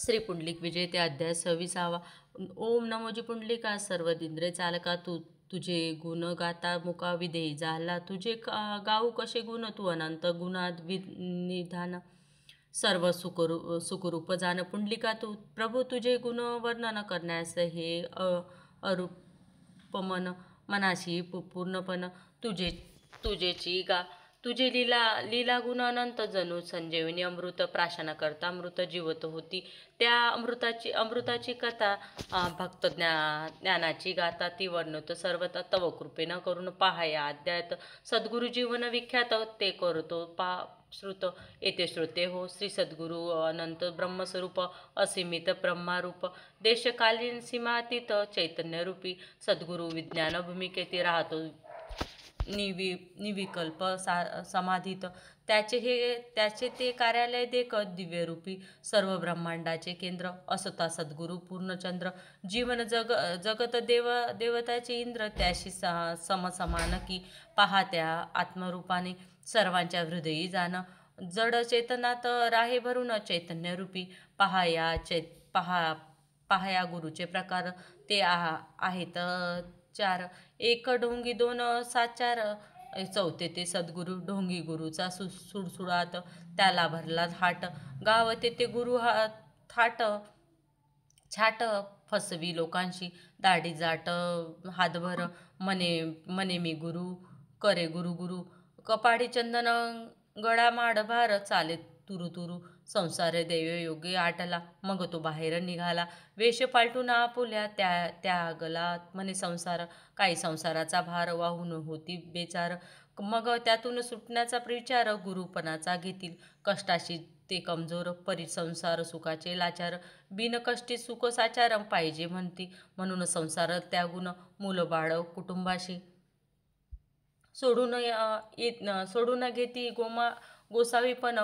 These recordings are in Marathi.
श्री पुंडलिक विजय ते अध्याय 26. ओम नमोजी पुंडलिका सर्वदिंद्रे चालका तुझे गुण गाता मुका विधेयी झाला तुझे गाऊ कसे गुण तू अनंत गुणात निधान सर्व सुखरूप जाण पुंडलिका तू प्रभू तुझे गुण वर्णन करण्यास हे अरूपमन मनाशी पूर्णपण तुझेची गा तुझे लीला गुण अनंत जणू संजीवनी अमृत प्राशन करता अमृत जीवत होती त्या अमृताची कथा भक्त ज्ञानाची गाथा ती वर्णवतो सर्वता तव कृपेनं करून पहाया अध्यात सद्गुरु जीवन विख्यात ते करतो श्रुत येथे श्रोते हो श्री सद्गुरु अनंत ब्रह्मस्वरूप असीमित ब्रह्मारूप देशकालीन सीमातीत चैतन्यरूपी सद्गुरु विज्ञान भूमिकेत राहतो निविकल्प समाधीत त्याचे ते कार्यालय देखत दिव्यरूपी सर्व ब्रह्मांडाचे केंद्र असता सद्गुरु पूर्णचंद्र जीवन जगत देवताचे इंद्र त्याशी समसमान की पहा त्या आत्मरूपाने सर्वांच्या हृदयी जाणं जड चेतनात राहे भरून चैतन्यरूपी पहा या गुरुचे प्रकार ते आहेत चार एक ढोंगी दोन साचार चौथे ते सद्गुरु ढोंगी गुरुचा सुडसुडात त्याला भरला थाट गाव तेथे गुरु थाट छाट फसवी लोकांशी दाढी जाट हातभर मने मी गुरु करे गुरु कपाडी चंदन गळा माडभार चाले तुरु तुरु संसार दैव योगी आटला मग तो बाहेर निघाला वेश पालटून आपुल्या त्यागला म्हणे संसार काही संसाराचा भार वाहून होती बेचार मग त्यातून सुटण्याचा विचार गुरुपणाचा घेतील कष्टाशी ते कमजोर परी संसार सुखाचे लाचार बिनकष्टी सुख साचार पाहिजे म्हणती म्हणून संसार त्यागून मूलबाळ कुटुंबाशी सोडून घेती गोसावी पण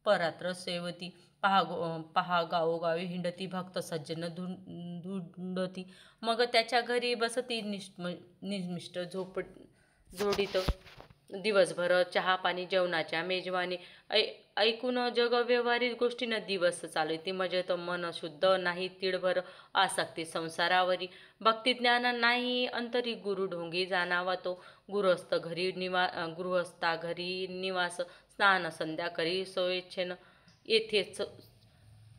परात्र सेवती पहा गावोगावी हिंडती भक्त सज्जन धुंडती मग त्याच्या घरी बसती निष्मिष्ट जोडीत दिवसभर चहा पाणी जेवणाच्या मेजवानी ऐकून जग व्यवहारिक गोष्टीनं दिवस चालती मजेत मन शुद्ध नाही तिळभर आसक्ती संसारावरी भक्ती ज्ञान नाही अंतरी गुरु ढोंगी जाणावा तो गृहस्था घरी निवास स्नान संध्या करी सोयेच्छेन येथेच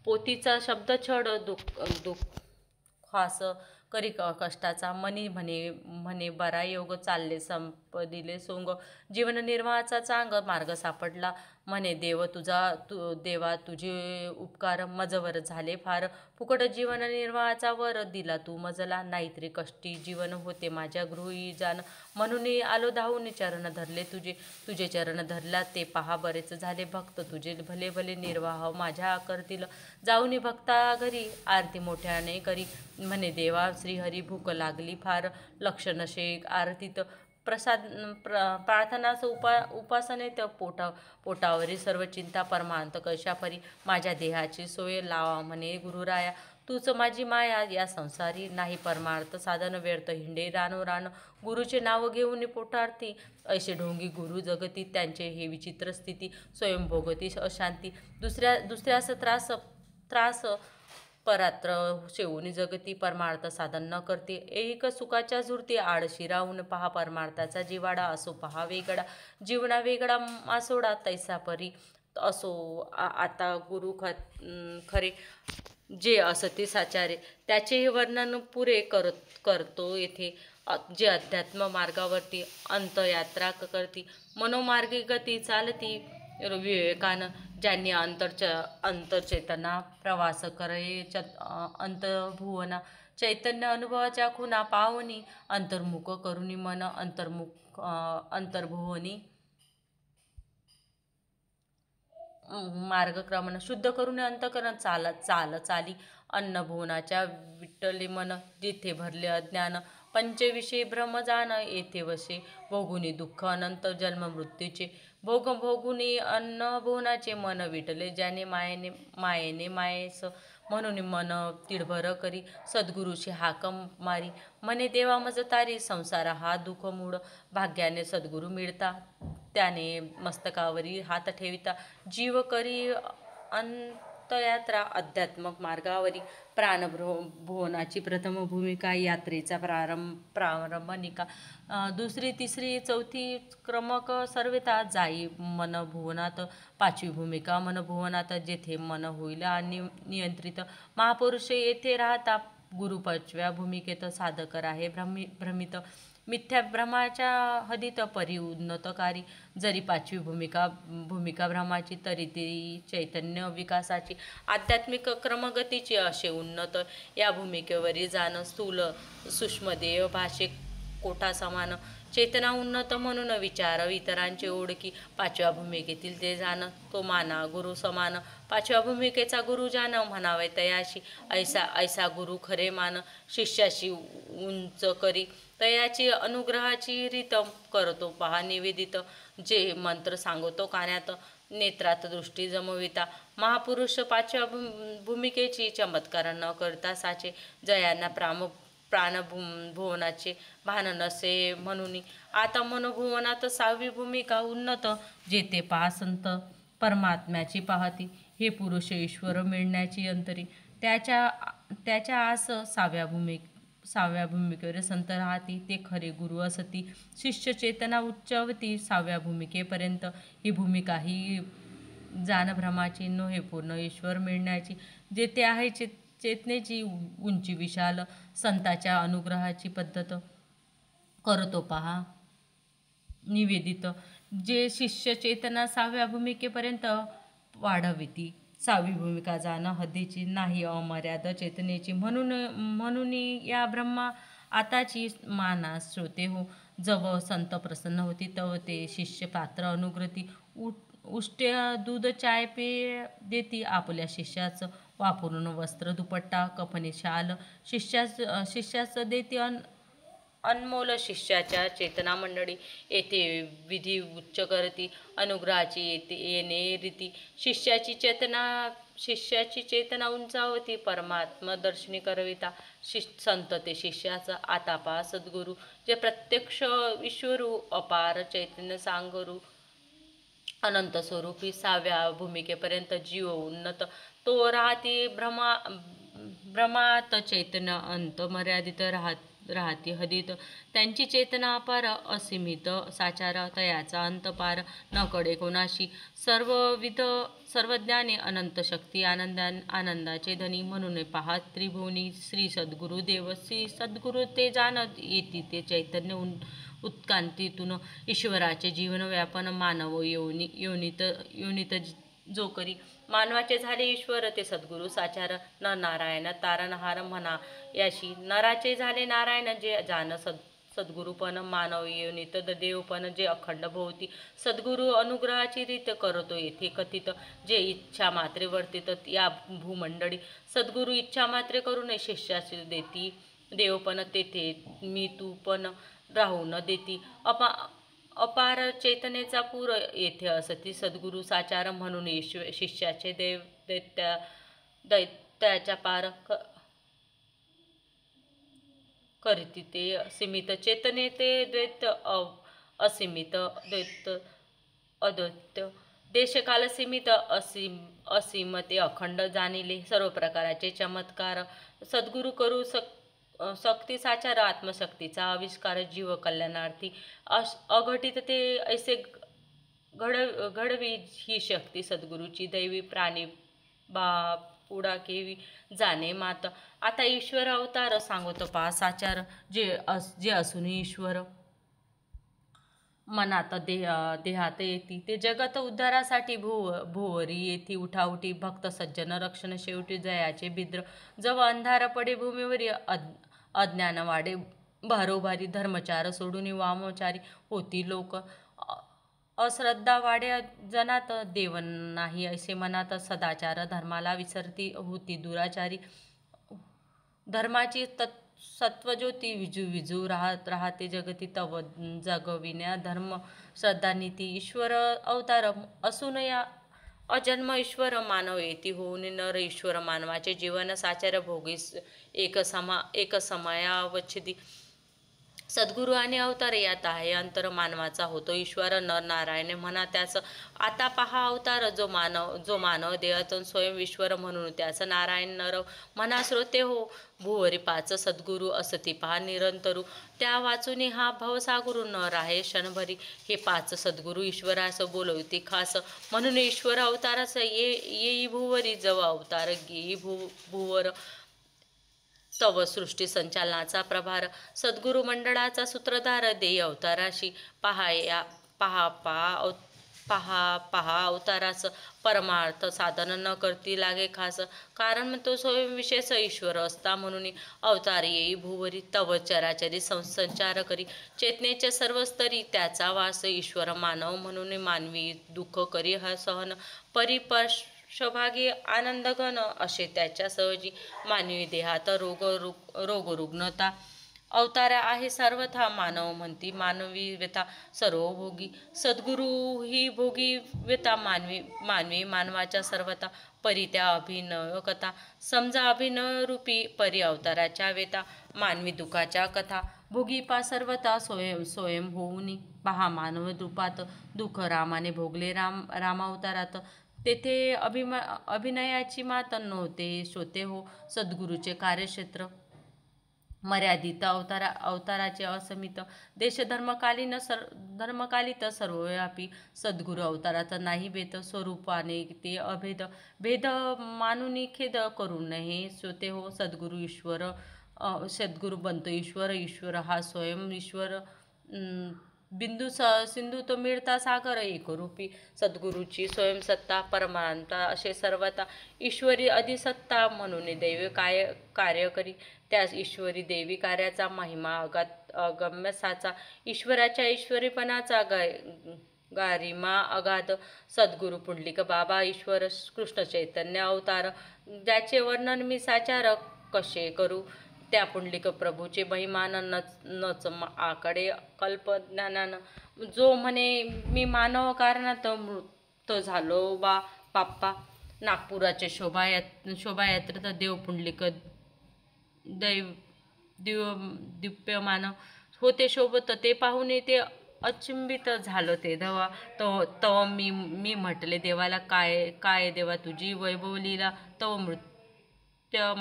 पोतीचा शब्द छड दुःखास करी कष्टाचा मनी म्हणे बरा योग चालले संपदिले सोंग जीवन निर्वाहाचा चांग मार्ग सापडला म्हणे देवा तुझे उपकार मजवर झाले फार फुकट जीवन निर्वाहाचा वर दिला तू मजला नाहीतरी कष्टी जीवन होते माझ्या गृही जाण म्हणून आलो धावून चरण धरले तुझे चरण धरला ते पहा बरेच झाले भक्त तुझे भले भले निर्वाह माझ्या करतील जाऊनी भक्ता घरी आरती मोठ्याने करी म्हणे देवा श्रीहरी भूक लागली फार लक्ष नशे आरतीत प्रार्थनास उपासनेत पोटावरील सर्व चिंता परमांत कशापरी माझ्या देहाची सोय लावा म्हणे गुरुराया तूच माझी माया या संसारी नाही परमार्थ साधन व्यर्थ हिंडे रान गुरुचे नाव घेऊन पोटार्थी ऐसे ढोंगी गुरु जगती त्यांचे हे विचित्र स्थिती स्वयंभोगती अशांती दुसऱ्यास त्रास परात्र शेवून जगती परमार्थ साधन न करते एक सुखाच्या झुरती आळशी राहून पहा परमार्थाचा जिवाडा असो पहा वेगळा जीवना वेगळा मासोडा तैसा परी असो आता गुरु खरे जे असते साचारे त्याचे हे वर्णन पुरे करतो येथे जे अध्यात्म मार्गावरती अंतयात्रा करती मनोमार्गी गती चालती विवेकानं ज्यांनी अंतर्चेतना प्रवास करे अंतर्भुवना चैतन्य अनुभवाच्या खुणा पावनी अंतर्मुख करुणी मन अंतर्भुवनी मार्गक्रमण शुद्ध करून अंतकरण चाली अन्नभुवनाच्या विठ्ठली मन जिथे भरले अज्ञान पंचविषयी भ्रमजान येथे वशे भोगुनी दुःख अनंत जन्म मृत्यूचे भोगुनी अन्नभुवनाचे मन विटले ज्याने मायेने मायेस म्हणून मन तिळभर करी सद्गुरुशी हाक मारी म्हणे देवा मज तारी संसार हा दुःख मूळ भाग्याने सद्गुरु मिळता त्याने मस्तकावरी हात ठेविता जीव करी यात्रा अध्यात्मक मार्गावरील प्राणभुवनाची प्रथम भूमिका, यात्रेचा प्रारंभनिका, दुसरी तिसरी चौथी क्रमक सर्वथा जाई मनभुवनात, पाचवी भूमिका मनभुवनात जेथे मन होईल नियंत्रित, महापुरुष येथे राहता, गुरु पाचव्या भूमिकेत, साधक आहे भ्रमित, मिथ्या भ्रमाच्या हदीत परिउन्नतकारी, जरी पाचवी भूमिका भ्रमाची तरी ती चैतन्य विकासाची, आध्यात्मिक क्रमगतीची असे उन्नत, या भूमिकेवरील जाण स्थूल सूक्ष्मदेह भाषे कोठा समान, चेतना उन्नत म्हणून विचार, इतरांचे ओळखी, पाचव्या भूमिकेतील ते जाण तो माना गुरु समान, पाचव्या भूमिकेचा गुरु जाण म्हणावे तयाशी, ऐसा गुरु खरे मान, शिष्याशी उंच करी, तयाची अनुग्रहाची रीत करतो पहा निवेदित, जे मंत्र सांगतो कानात, नेत्रात दृष्टी जमविता, महापुरुष पाचव्या भूमिकेची चमत्कार न करता साचे, जयांना प्राणभुवनाचे भान नसे म्हणून, आता मनोभुवनात सहावी भूमिका उन्नत, जेथे पहा संत परमात्म्याची पाहती, हे पुरुष ईश्वर मिळण्याची अंतरी, त्याच्या आस सहाव्या भूमिकेवर संत राहती, ते खरे गुरु असती, शिष्य चेतना उच्चवती, सहाव्या भूमिकेपर्यंत ही भूमिका ही जाण भ्रमाची नोहे पूर्ण ईश्वर मिळण्याची, जेथे आहे चेतनेची उंची विशाल, संताच्या अनुग्रहाची पद्धत करतो पहा निवेदित, जे शिष्य चेतना सहाव्या भूमिकेपर्यंत वाढविती, सहावी भूमिका जाण हद्दीची नाही अमर्याद चेतनेची, म्हणून या ब्रह्मा आताची मानास श्रोते हो, जव संत प्रसन्न होती तव ते शिष्य पात्र अनुग्रती, उष्ट्य दूध चाय पे देती, आपल्या शिष्याचं वापरून वस्त्र दुपट्टा कफनी शाल, शिष्यास देती अनमोल, शिष्याच्या चेतना मंडळी येथे विधी उच्च करती, अनुग्रहाची येणे रीती, शिष्याची चेतना उंचावती, परमात्मा दर्शनी करविता, संत ते शिष्याचा आता पहा सद्गुरु, जे प्रत्यक्ष ईश्वरू अपार चैतन्य सांगरू, अनंत स्वरूपी, सहाव्या भूमिकेपर्यंत जीव उन्नत, तो राहती भ्रमात चैतन्य अंत मर्यादित राहती हदीत, त्यांची चेतना अपार असीमित साचार, तयाचा अंत पार न कडे कोणाशी, सर्वज्ञाने अनंत शक्ती आनंदाचे धनी, म्हणून पहा त्रिभुवनी श्री सद्गुरु देव, श्री सद्गुरु ते जाणत येती ते चैतन्य उत्कांतीतून, ईश्वराचे जीवन व्यापन मानव योनित जो करी, मानवाचे झाले ईश्वर ते सद्गुरु साचार, न नारायण तारणहार म्हणा याशी, नराचे झाले नारायण जे जाण सद्गुरुपण, मानव योनित देवपण जे अखंड भोवती, सद्गुरु अनुग्रहाची रीत करतो येथे कथित, जे इच्छा मात्रे वर्तित या भूमंडळी, सद्गुरु इच्छा मात्रे करून शिष्याची देती देवपण, तेथे मी तू पण राहू न देती, अपार चैतन्याचा पूर येथे असती, सद्गुरु साचार म्हणून शिष्याचे दैत्याच्या पार करीती, ते सीमित चेतने ते द्वैत असीमित द्वैत अद्वैत, देशकाल सीमित असीम ते अखंड जाणिले, सर्व प्रकारचे चमत्कार सद्गुरु करू शक्ती साचार, आत्मशक्तीचा आविष्कार, जीव कल्याणार्थी अघटित ते ऐसे घडवी ही शक्ती सद्गुरूची, दैवी प्राणी पुढा केवी जाणे मात, आता ईश्वर अवतार सांगतो पहा साचार, जे असून ईश्वर मनात देहात येती, ते जगत उद्धारासाठी भुवरी येथी उठाउठी, भक्त सज्जन रक्षण शेवटी जयाचे बिद्र, जव अंधार पडे भूमीवरी अज्ञान वाढे भारोभारी, धर्मचार सोडून वामचारी होती लोक, अश्रद्धा वाढे जनात, देव नाही ऐसे मनात, सदाचार धर्माला विसरती होती दुराचारी, धर्माची सत्वज्योती विजू राहते जगती, तव जगविण्या धर्म श्रद्धा नीती, ईश्वर अवतार असून या अजन्म ईश्वर मानव येती होऊन, नर ईश्वर मानवाचे जीवन साचार भोगीस एक समयावच्छेदी, सद्गुरू आणि अवतार यात आहे अंतर मानवाचा होतो ईश्वर नर नारायण म्हणा त्यास आता पहा अवतार जो मानव देहातून स्वयं ईश्वर म्हणून त्यास नारायण नर म्हणा श्रोते हो भुवरी पाच सद्गुरू असती पहा निरंतरू त्या वाचून हा भवसागुरु नर आहे क्षणभरी हे पाच सद्गुरू ईश्वरास बोलवती खास म्हणून ईश्वर अवतारास येई भुवरी जव अवतार घेई भुवर तव सृष्टी संचालनाचा प्रभार सद्गुरु मंडळाचा सूत्रधार देय अवताराशी पहा अवतारास परमार्थ साधन न करती लागे खास कारण तो स्वयं विशेष ईश्वर असता म्हणून अवतार येई भुवरी तव चराचरी संचार करी चेतनेचे सर्व स्तरी त्याचा वास ईश्वर मानव म्हणून मानवी दुःख करी हा सहन सौभागी आनंदघन असे त्याच्या सहजी मानवी देहात रोग रुग्णता अवतार आहे सर्वथा मानव म्हणती मानवी व्यथा सर्व भोगी सद्गुरू ही भोगी व्यथा मानवी मानवाच्या सर्वता परी त्या अभिनय कथा समजा अभिनय रूपी परी अवताराच्या व्यथा मानवी दुःखाच्या कथा भोगी पा सर्वता स्वयं होऊनी पहा मानव रूपात दुःख रामाने भोगले रामावतारात तेथे अभिनयाची मात नव्हते श्रोते हो सद्गुरूचे कार्यक्षेत्र मर्यादित अवताराचे असमित देश धर्मकालित सर्वव्यापी सद्गुरू अवतारात नाही भेद स्वरूपाने ते भेद मानुनी खेद करू नये श्रोते हो सद्गुरू बनतो ईश्वर हा स्वयं ईश्वर सिंधू तो मिळता सागर एकरूपी सद्गुरूची स्वयंसत्ता परमानंता असे सर्वता ईश्वरी अधिसत्ता म्हणून दैव कार्य करी त्या ईश्वरी देवी कार्याचा महिमा अगम्य साचा ईश्वराच्या ईश्वरीपणाचा गारिमा अगाध सद्गुरू पुंडलिक बाबा ईश्वर कृष्ण चैतन्य अवतार ज्याचे वर्णन मी साचार कसे करू त्या पुंडलिक प्रभूचे महिमान नच आकडे कल्पज्ञानानं जो म्हणे मी मानव कारणात मृत झालो बा बाप्पा नागपुराचे शोभायात्रेत देव पुंडलिक दिव्यमान होते शोभत ते पाहून ते अचंबित झालं ते तव मी म्हटले देवाला काय देवा तुझी वैभव लीला तव मृत्य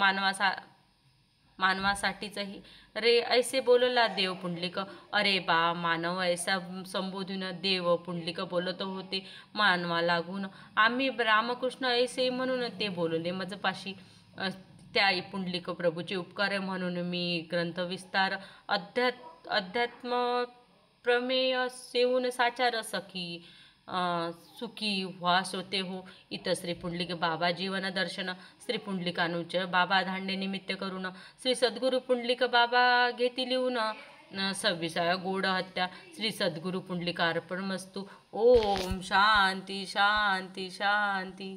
मानवासाठीचही रे ऐसे बोलला देव पुंडलिक अरे बा मानव ऐसा संबोधून देव पुंडलिक बोलत होते मानवा लागून आम्ही रामकृष्ण ऐसे म्हणून ते बोलले मजपाशी त्या पुंडलिक प्रभूचे उपकार म्हणून मी ग्रंथविस्तार अध्यात्म प्रमेय सेवून साचार सखी सुखी व्हा श्रोते हो इथं श्री पुंडलिक बाबा जीवन दर्शन श्री पुंडलिकानुच बाबा धांडे निमित्त करून श्री सद्गुरू पुंडलिक बाबा घेती लिहून 26 गोड हत्या श्री सद्गुरू पुंडलिकार्पण मस्तू ओम शांती शांती शांती.